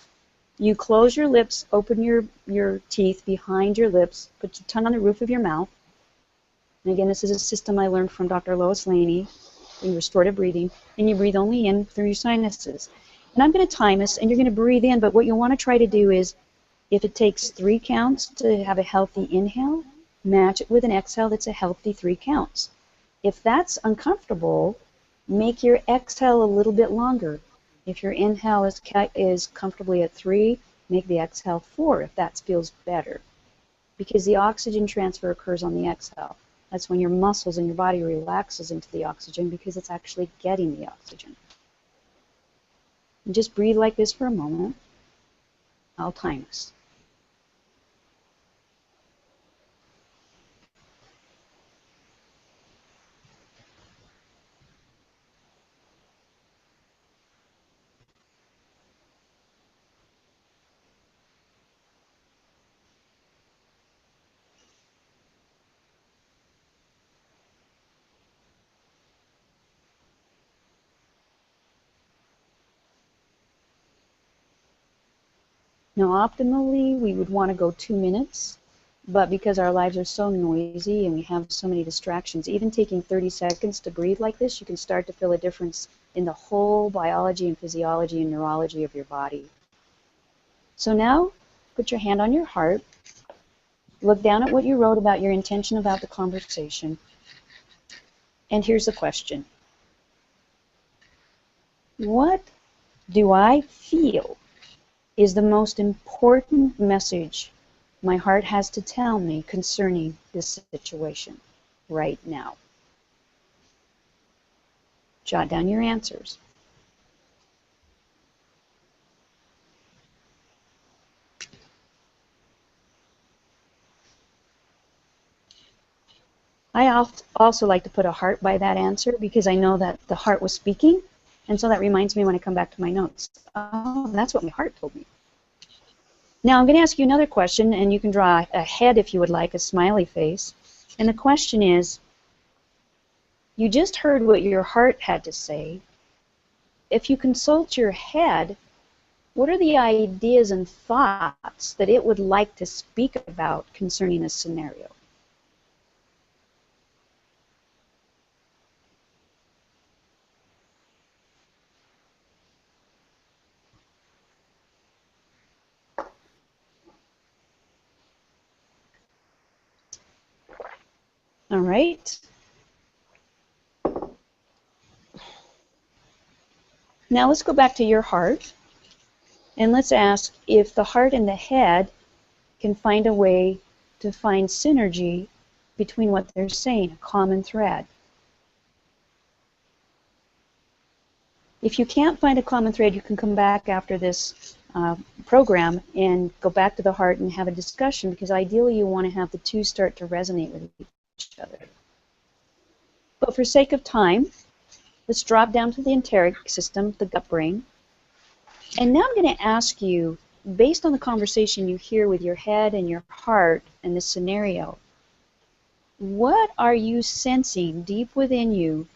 You close your lips, open your teeth behind your lips, put your tongue on the roof of your mouth. And again, this is a system I learned from Dr. Lois Laney in restorative breathing. And you breathe only in through your sinuses. And I'm going to time this, and you're going to breathe in, but what you want to try to do is, if it takes 3 counts to have a healthy inhale, match it with an exhale that's a healthy 3 counts. If that's uncomfortable, make your exhale a little bit longer. If your inhale is comfortably at 3, make the exhale 4 if that feels better. Because the oxygen transfer occurs on the exhale. That's when your muscles and your body relaxes into the oxygen because it's actually getting the oxygen. And just breathe like this for a moment. I'll time this. Now, optimally, we would want to go 2 minutes, but because our lives are so noisy and we have so many distractions, even taking 30 seconds to breathe like this, you can start to feel a difference in the whole biology and physiology and neurology of your body. So now, put your hand on your heart, look down at what you wrote about your intention about the conversation, and here's the question. What do I feel is the most important message my heart has to tell me concerning this situation right now? Jot down your answers. I also like to put a heart by that answer because I know that the heart was speaking, and so that reminds me when I come back to my notes. Oh, that's what my heart told me. Now I'm going to ask you another question, and you can draw a head if you would like, a smiley face. And the question is, you just heard what your heart had to say. If you consult your head, what are the ideas and thoughts that it would like to speak about concerning this scenario? All right. Now let's go back to your heart, and let's ask if the heart and the head can find a way to find synergy between what they're saying, a common thread. If you can't find a common thread, you can come back after this program and go back to the heart and have a discussion, because ideally you want to have the two start to resonate with each other. But for sake of time, let's drop down to the enteric system, the gut brain. And now I'm going to ask you, based on the conversation you hear with your head and your heart in this scenario, what are you sensing deep within you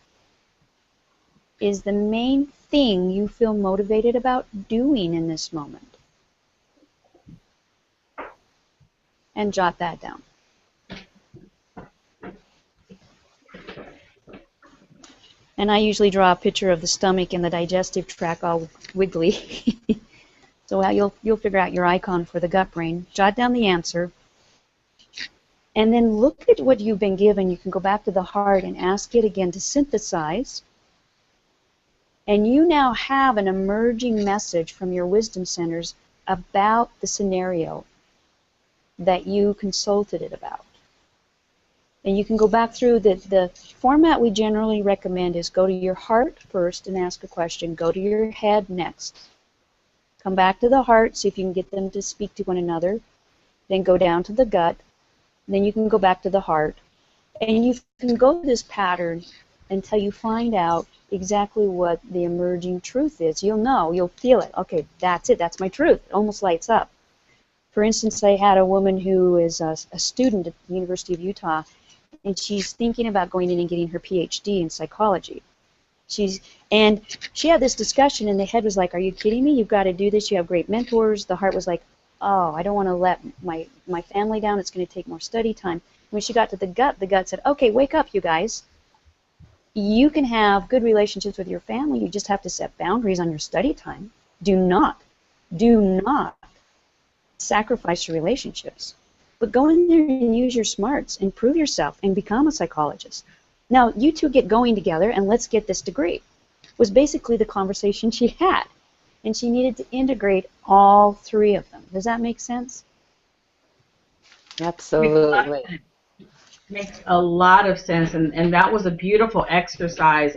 is the main thing you feel motivated about doing in this moment? And jot that down. And I usually draw a picture of the stomach and the digestive tract all wiggly. So you'll figure out your icon for the gut brain. Jot down the answer. And then look at what you've been given. You can go back to the heart and ask it again to synthesize. And you now have an emerging message from your wisdom centers about the scenario that you consulted it about. And you can go back through the format we generally recommend is go to your heart first and ask a question. Go to your head next. Come back to the heart, see if you can get them to speak to one another. Then go down to the gut. Then you can go back to the heart. And you can go through this pattern until you find out exactly what the emerging truth is. You'll know, you'll feel it. Okay, that's it, that's my truth. It almost lights up. For instance, I had a woman who is a student at the University of Utah, and she's thinking about going in and getting her PhD in psychology. And she had this discussion, and the head was like, are you kidding me? You've got to do this. You have great mentors. The heart was like, oh, I don't want to let my family down. It's going to take more study time. When she got to the gut said, okay, wake up, you guys. You can have good relationships with your family. You just have to set boundaries on your study time. Do not sacrifice your relationships. But go in there and use your smarts, improve yourself, and become a psychologist. Now, you two get going together, and let's get this degree. Was basically the conversation she had. And she needed to integrate all three of them. Does that make sense? Absolutely. Makes a lot of sense, and that was a beautiful exercise.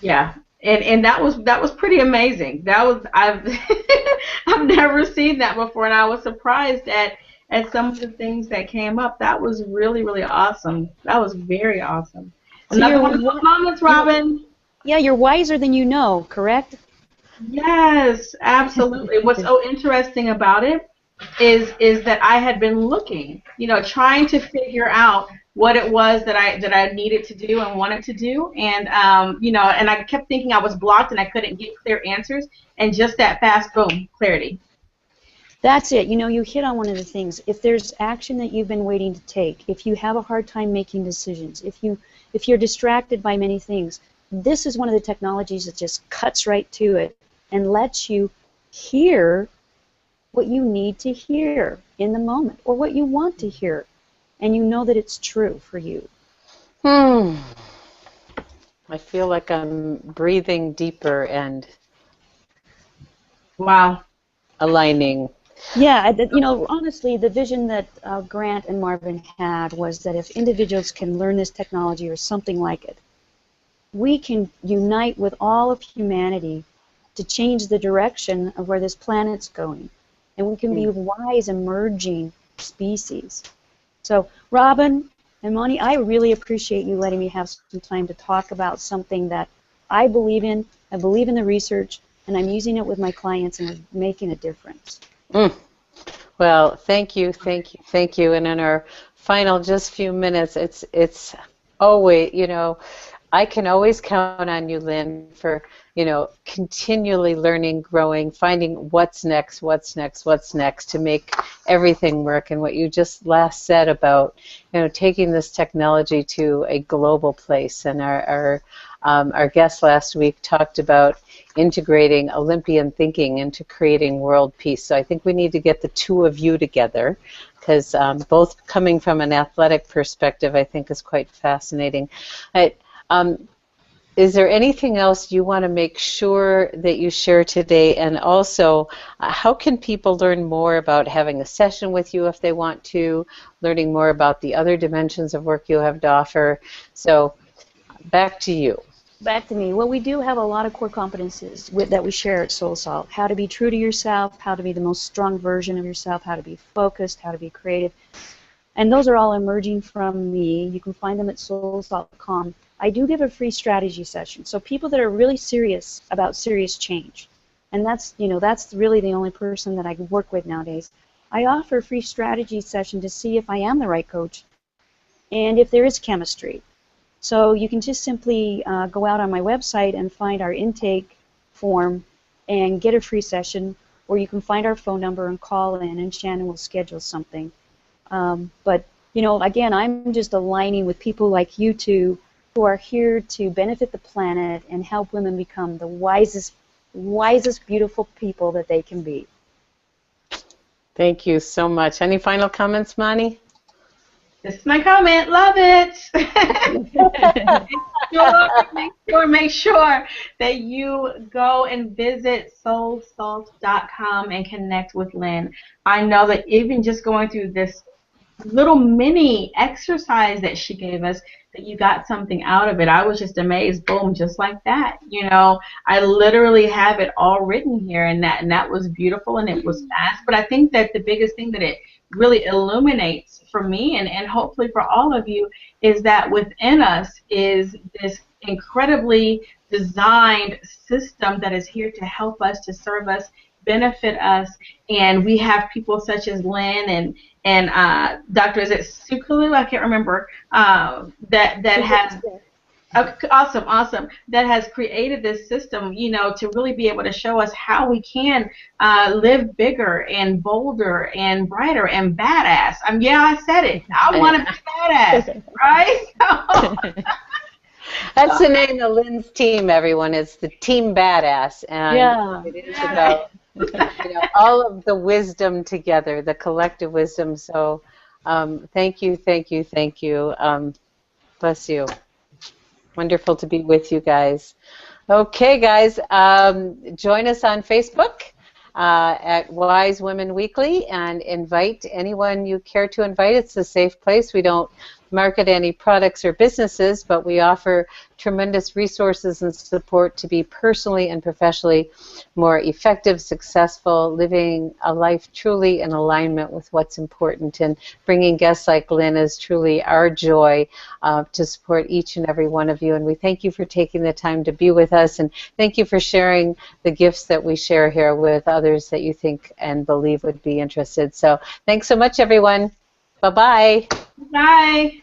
Yeah, and that was pretty amazing. I've I've never seen that before, and I was surprised at some of the things that came up. That was really, really awesome. That was very awesome. So Another one of those moments, Robin. Yeah, you're wiser than you know, correct? Yes, absolutely. What's so interesting about it is that I had been looking, trying to figure out what it was that I needed to do and wanted to do, and and I kept thinking I was blocked and I couldn't get clear answers, and just that fast, boom, clarity. That's it. You hit on one of the things. If there's action that you've been waiting to take, if you have a hard time making decisions, if you're distracted by many things, this is one of the technologies that just cuts right to it and lets you hear what you need to hear in the moment, or what you want to hear, and you know that it's true for you. I feel like I'm breathing deeper and Wow. aligning. Yeah, honestly, the vision that Grant and Marvin had was that if individuals can learn this technology or something like it, we can unite with all of humanity to change the direction of where this planet's going. And we can be wise, emerging species. So, Robin and Moni, I really appreciate you letting me have some time to talk about something that I believe in. I believe in the research, and I'm using it with my clients, and it's making a difference. Well, thank you. And in our final just few minutes, it's always, I can always count on you, Lyn, for continually learning, growing, finding what's next to make everything work. And what you just last said about taking this technology to a global place. And our guest last week talked about integrating Olympian thinking into creating world peace. So I think we need to get the two of you together, because both coming from an athletic perspective, I think is quite fascinating. Is there anything else you want to make sure that you share today? And also, how can people learn more about having a session with you if they want to, learning more about the other dimensions of work you have to offer? So, back to you. Back to me. Well, we do have a lot of core competencies that we share at Soul Salt. How to be true to yourself, how to be the most strong version of yourself, how to be focused, how to be creative. And those are all emerging from me. You can find them at soulsalt.com. I do give a free strategy session. So people that are really serious about serious change, and that's really the only person that I work with nowadays. I offer a free strategy session to see if I am the right coach and if there is chemistry. So you can just simply go out on my website and find our intake form and get a free session, or you can find our phone number and call in, and Shannon will schedule something. But again, I'm just aligning with people like you two who are here to benefit the planet and help women become the wisest, beautiful people that they can be. Thank you so much. Any final comments, Moni? This is my comment. Love it. Make sure that you go and visit soulsalt.com and connect with Lyn. I know that even just going through this little mini exercise that she gave us, that you got something out of it. I was just amazed. Boom, just like that. I literally have it all written here, and that was beautiful, and it was fast. But I think that the biggest thing that it really illuminates for me, and hopefully for all of you, is that within us is this incredibly designed system that is here to help us, to serve us, benefit us, and we have people such as Lyn and Dr. Is it Sukulu? I can't remember. That has Awesome, awesome. That has created this system, to really be able to show us how we can live bigger and bolder and brighter and badass. Yeah, I said it. I want to be badass, right? That's the name of Lyn's team, everyone. It's the Team Badass. And it is about all of the wisdom together, the collective wisdom. So thank you, thank you, thank you. Bless you. Wonderful to be with you guys. Okay, guys, join us on Facebook at Wise Women Weekly and invite anyone you care to invite. It's a safe place. We don't market any products or businesses, but we offer tremendous resources and support to be personally and professionally more effective, successful, living a life truly in alignment with what's important. And bringing guests like Lyn is truly our joy to support each and every one of you. And we thank you for taking the time to be with us, and thank you for sharing the gifts that we share here with others that you think and believe would be interested. So thanks so much, everyone. Bye-bye. Bye.